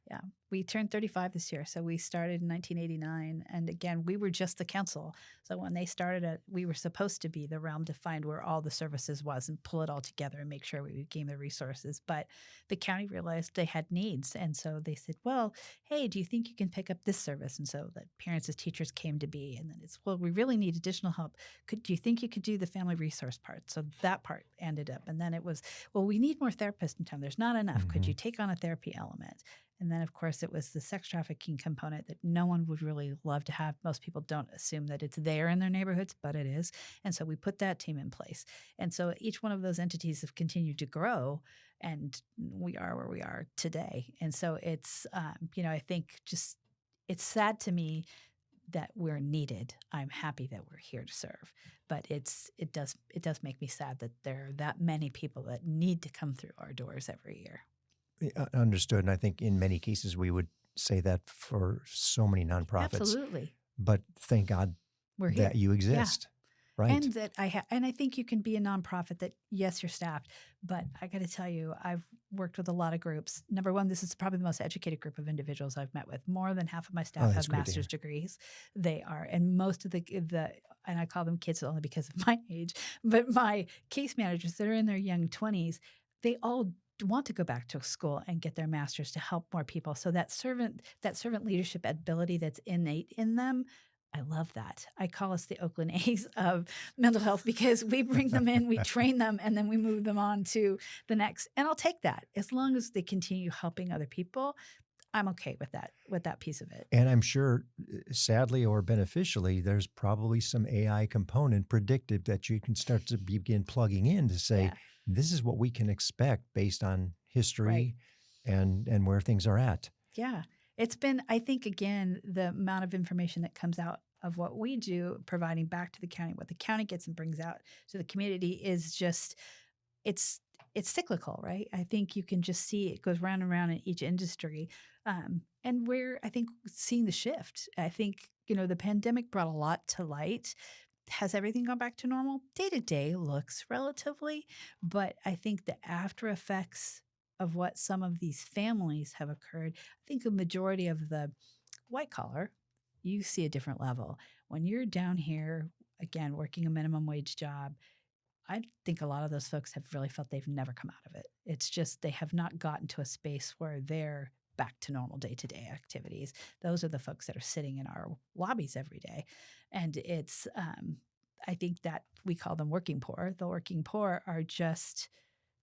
Yeah, we turned 35 this year. So we started in 1989. And again, we were just the council. So when they started it, we were supposed to be the realm to find where all the services was and pull it all together and make sure we became the resources. But the county realized they had needs. And so they said, well, hey, do you think you can pick up this service? And so the parents as teachers came to be. And then it's, well, we really need additional help. Do you think you could do the family resource part? So that part ended up. And then it was, well, we need more therapists in town. There's not enough. Mm-hmm. Could you take on a therapy element? And then, of course, it was the sex trafficking component that no one would really love to have. Most people don't assume that it's there in their neighborhoods, but it is. And so we put that team in place. And so each one of those entities have continued to grow, and we are where we are today. And so it's, I think just it's sad to me that we're needed. I'm happy that we're here to serve, but it does make me sad that there are that many people that need to come through our doors every year. Understood. And I think in many cases we would say that for so many nonprofits. Absolutely. But thank God that you exist. Yeah. Right. And that and I think you can be a nonprofit that, yes, you're staffed, but I got to tell you, I've worked with a lot of groups. Number one, this is probably the most educated group of individuals I've met with. More than half of my staff have master's degrees. They are, and most of the and I call them kids only because of my age, but my case managers that are in their young 20s, they all want to go back to school and get their master's to help more people. So that servant leadership ability that's innate in them, I love that. I call us the Oakland A's of mental health because we bring them in, we train them, and then we move them on to the next. And I'll take that as long as they continue helping other people. I'm okay with that piece of it. And I'm sure, sadly or beneficially, there's probably some AI component predictive that you can start to begin plugging in to say, this is what we can expect based on history and where things are at. Yeah. It's been, I think, again, the amount of information that comes out of what we do, providing back to the county, what the county gets and brings out to the community is just, it's cyclical, right? I think you can just see it goes round and round in each industry. And we're, I think, seeing the shift. I think, the pandemic brought a lot to light. Has everything gone back to normal? Day to day looks relatively, but I think the after effects of what some of these families have occurred, I think a majority of the white collar, you see a different level. When you're down here, again, working a minimum wage job, I think a lot of those folks have really felt they've never come out of it. It's just they have not gotten to a space where they're back to normal day-to-day activities. Those are the folks that are sitting in our lobbies every day. And it's, I think that we call them working poor. The working poor are just,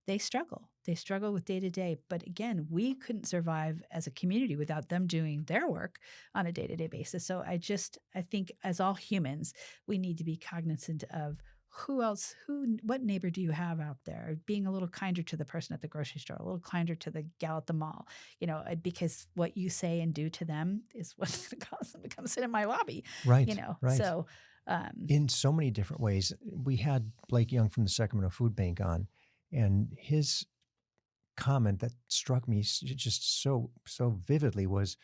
they struggle. They struggle with day-to-day. But again, we couldn't survive as a community without them doing their work on a day-to-day basis. So I think as all humans, we need to be cognizant of what neighbor do you have out there? Being a little kinder to the person at the grocery store, a little kinder to the gal at the mall, because what you say and do to them is what's going to cause them to come sit in my lobby. Right. Right. So in so many different ways. We had Blake Young from the Sacramento Food Bank on, and his comment that struck me just so vividly was,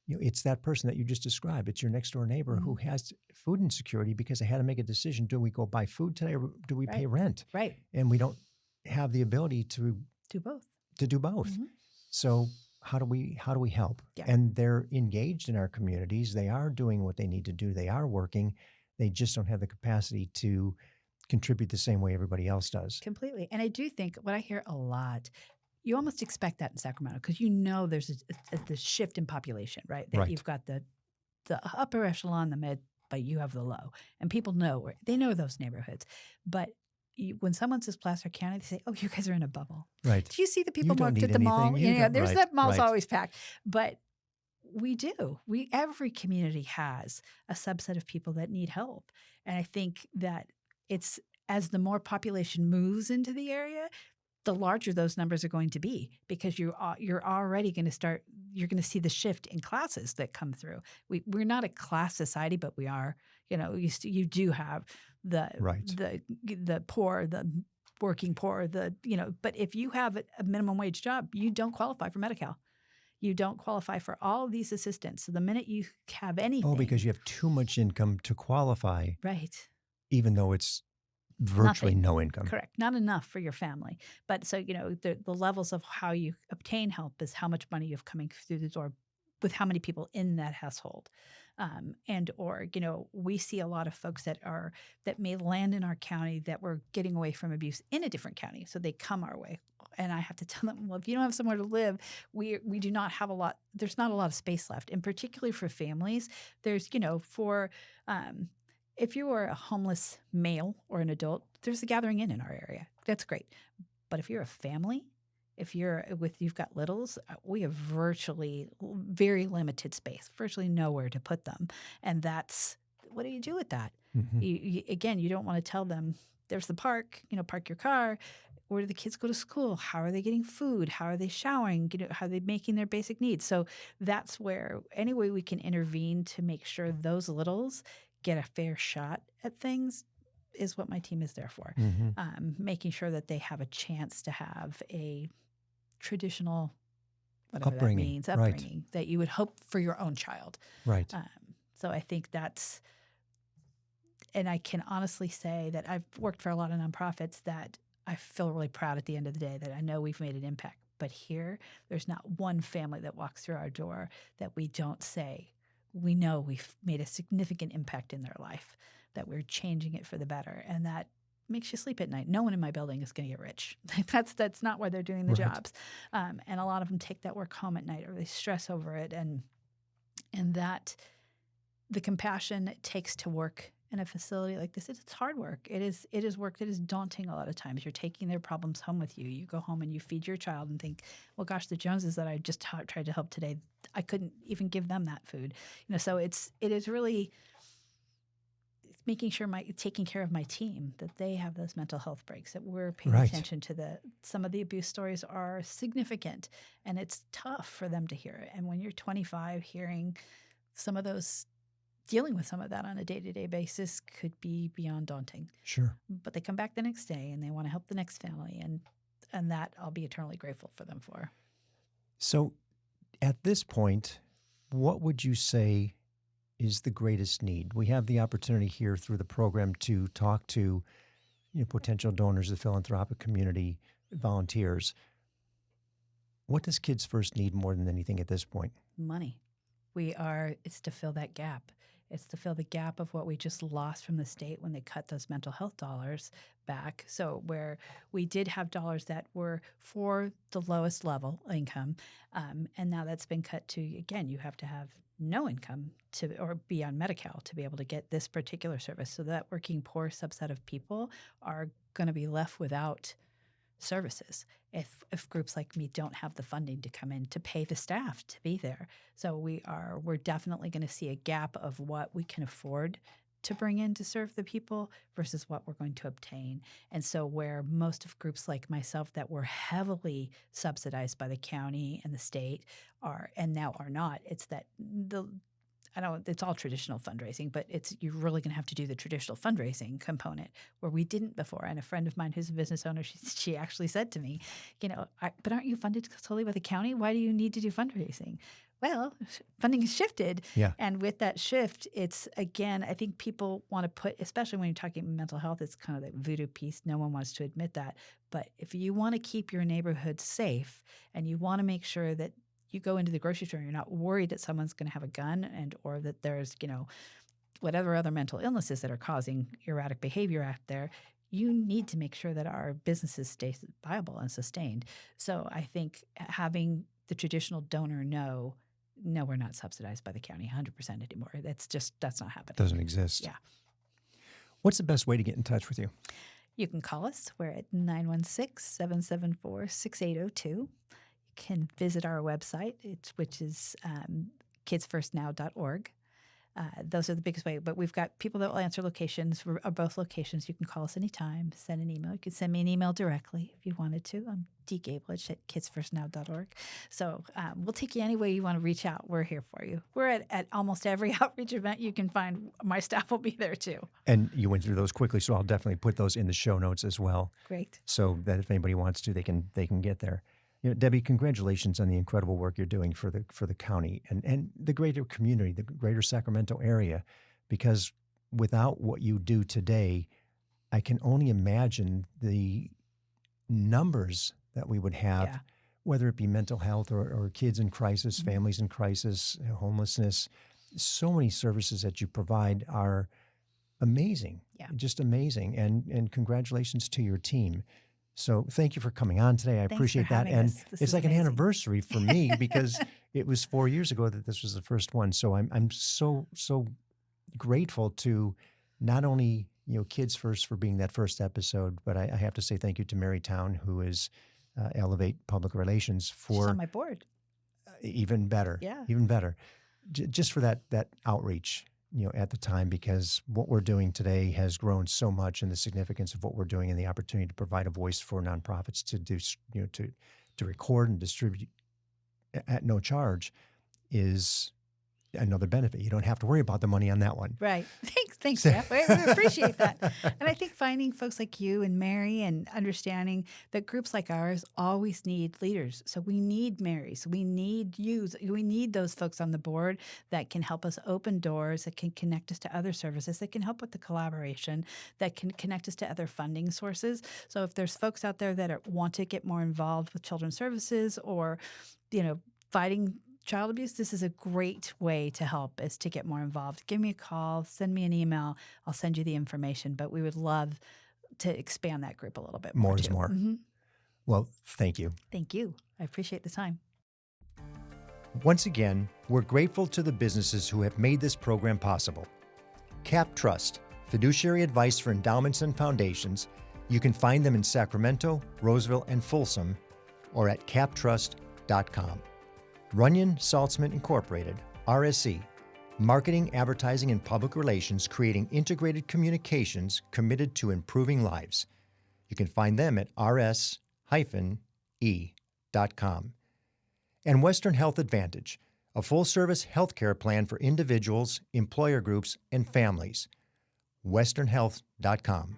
it's that person that you just described. It's your next door neighbor who has food insecurity because they had to make a decision. Do we go buy food today or do we pay rent? Right. And we don't have the ability to do both. Mm-hmm. So how do we help? Yeah. And they're engaged in our communities. They are doing what they need to do. They are working. They just don't have the capacity to contribute the same way everybody else does. Completely. And I do think what I hear a lot, you almost expect that in Sacramento because there's the shift in population, right? That you've got the upper echelon, the mid, but you have the low. And people know those neighborhoods. But when someone says Placer County, they say, oh, you guys are in a bubble. Right. Do you see the people marked at the mall? That mall's always packed. But we do. Every community has a subset of people that need help. And I think that it's as the more population moves into the area, the larger those numbers are going to be because you're already going to you're going to see the shift in classes that come through. We're not a class society, but we are, you do have the poor, the working poor, but if you have a minimum wage job, you don't qualify for Medi-Cal. You don't qualify for all of these assistance. So the minute you have anything. Oh, because you have too much income to qualify. Right. Even though it's virtually no income. Correct. Not enough for your family. But so, the levels of how you obtain help is how much money you have coming through the door with how many people in that household. We see a lot of folks that may land in our county that were getting away from abuse in a different county. So they come our way. And I have to tell them, well, if you don't have somewhere to live, we do not have there's not a lot of space left. And particularly for families, there's, if you are a homeless male or an adult, there's a gathering in our area. That's great. But if you're a family, you've got littles, we have virtually very limited space, virtually nowhere to put them. And what do you do with that? Mm-hmm. You don't want to tell them there's the park, park your car. Where do the kids go to school? How are they getting food? How are they showering? How are they making their basic needs? So that's where any way we can intervene to make sure those littles get a fair shot at things is what my team is there for. Mm-hmm. Making sure that they have a chance to have a traditional, whatever that means, upbringing that you would hope for your own child. Right. So I think and I can honestly say that I've worked for a lot of nonprofits that I feel really proud at the end of the day that I know we've made an impact. But here, there's not one family that walks through our door that we don't say, we know we've made a significant impact in their life, that we're changing it for the better. And that makes you sleep at night. No one in my building is going to get rich. That's not why they're doing the jobs. And a lot of them take that work home at night or they stress over it. And that the compassion it takes to work in a facility like this, it's hard work. It is work that is daunting a lot of times. You're taking their problems home with you. You go home and you feed your child and think, well, gosh, the Joneses that I just tried to help today, I couldn't even give them that food. So it is really making sure taking care of my team, that they have those mental health breaks, that we're paying attention to some of the abuse stories are significant and it's tough for them to hear it. And when you're 25, hearing some of those, dealing with some of that on a day-to-day basis could be beyond daunting. Sure. But they come back the next day and they want to help the next family, and that I'll be eternally grateful for them for. So at this point, what would you say is the greatest need? We have the opportunity here through the program to talk to potential donors, the philanthropic community, volunteers. What does Kids First need more than anything at this point? Money. It's to fill that gap. It's to fill the gap of what we just lost from the state when they cut those mental health dollars back. So where we did have dollars that were for the lowest level income, and now that's been cut to, again, you have to have no income or be on Medi-Cal to be able to get this particular service. So that working poor subset of people are going to be left without services if groups like me don't have the funding to come in to pay the staff to be there. So we're definitely going to see a gap of what we can afford to bring in to serve the people versus what we're going to obtain. And so where most of groups like myself that were heavily subsidized by the county and the state and now are not, it's that I know it's all traditional fundraising, but you're really going to have to do the traditional fundraising component where we didn't before. And a friend of mine who's a business owner, she actually said to me, but aren't you funded solely by the county? Why do you need to do fundraising? Well, funding has shifted. Yeah. And with that shift, it's, again, I think people want to put, especially when you're talking mental health, it's kind of the voodoo piece. No one wants to admit that. But if you want to keep your neighborhood safe and you want to make sure that you go into the grocery store and you're not worried that someone's going to have a gun or that there's, whatever other mental illnesses that are causing erratic behavior out there, you need to make sure that our businesses stay viable and sustained. So I think having the traditional donor know, no, we're not subsidized by the county 100% anymore. That's not happening. Doesn't exist. Yeah. What's the best way to get in touch with you? You can call us. We're at 916-774-6802. You can visit our website, which is kidsfirstnow.org. Those are the biggest way. But we've got people that will answer locations for both locations. You can call us anytime, send an email. You can send me an email directly if you wanted to. I'm Gabelich at kidsfirstnow.org. So we'll take you any way you want to reach out. We're here for you. We're at almost every outreach event you can find. My staff will be there too. And you went through those quickly, so I'll definitely put those in the show notes as well. Great. So that if anybody wants to, they can get there. Debbie, congratulations on the incredible work you're doing for the county and the greater community, the greater Sacramento area, because without what you do today, I can only imagine the numbers that we would have, whether it be mental health or kids in crisis, families in crisis, homelessness. So many services that you provide are amazing, just amazing. And congratulations to your team. So thank you for coming on today. I appreciate that. And it's like an anniversary for me because it was 4 years ago that this was the first one. So I'm so grateful to not only Kids First for being that first episode, but I have to say thank you to Mary Town, who is Elevate Public Relations for She's on my board. Even better. Yeah. Even better. Just for that outreach. At the time, because what we're doing today has grown so much, and the significance of what we're doing and the opportunity to provide a voice for nonprofits to do, to record and distribute at no charge is another benefit. You don't have to worry about the money on that one. Right. Thanks, Jeff. We appreciate that. And I think finding folks like you and Mary and understanding that groups like ours always need leaders. So we need Marys. We need you. We need those folks on the board that can help us open doors, that can connect us to other services, that can help with the collaboration, that can connect us to other funding sources. So if there's folks out there that want to get more involved with children's services or, fighting child abuse, this is a great way to help, is to get more involved. Give me a call, send me an email. I'll send you the information, but we would love to expand that group a little bit more. More is more. Mm-hmm. Well, thank you. Thank you. I appreciate the time. Once again, We're grateful to the businesses who have made this program possible. Cap Trust, fiduciary advice for endowments and foundations. You can find them in Sacramento, Roseville, and Folsom, or at captrust.com. Runyon Saltzman Incorporated, RSC, marketing, advertising, and public relations, creating integrated communications committed to improving lives. You can find them at rs-e.com. And Western Health Advantage, a full-service healthcare plan for individuals, employer groups, and families. westernhealth.com.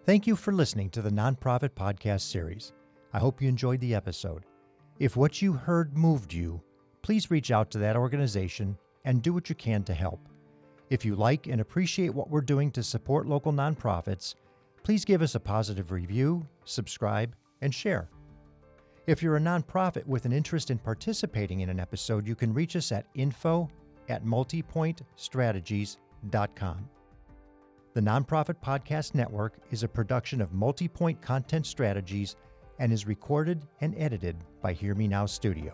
Thank you for listening to the Nonprofit Podcast series. I hope you enjoyed the episode. If what you heard moved you, please reach out to that organization and do what you can to help. If you like and appreciate what we're doing to support local nonprofits, please give us a positive review, subscribe, and share. If you're a nonprofit with an interest in participating in an episode, you can reach us at info@multipointstrategies.com. The Nonprofit Podcast Network is a production of Multipoint Content Strategies and is recorded and edited by Hear Me Now Studio.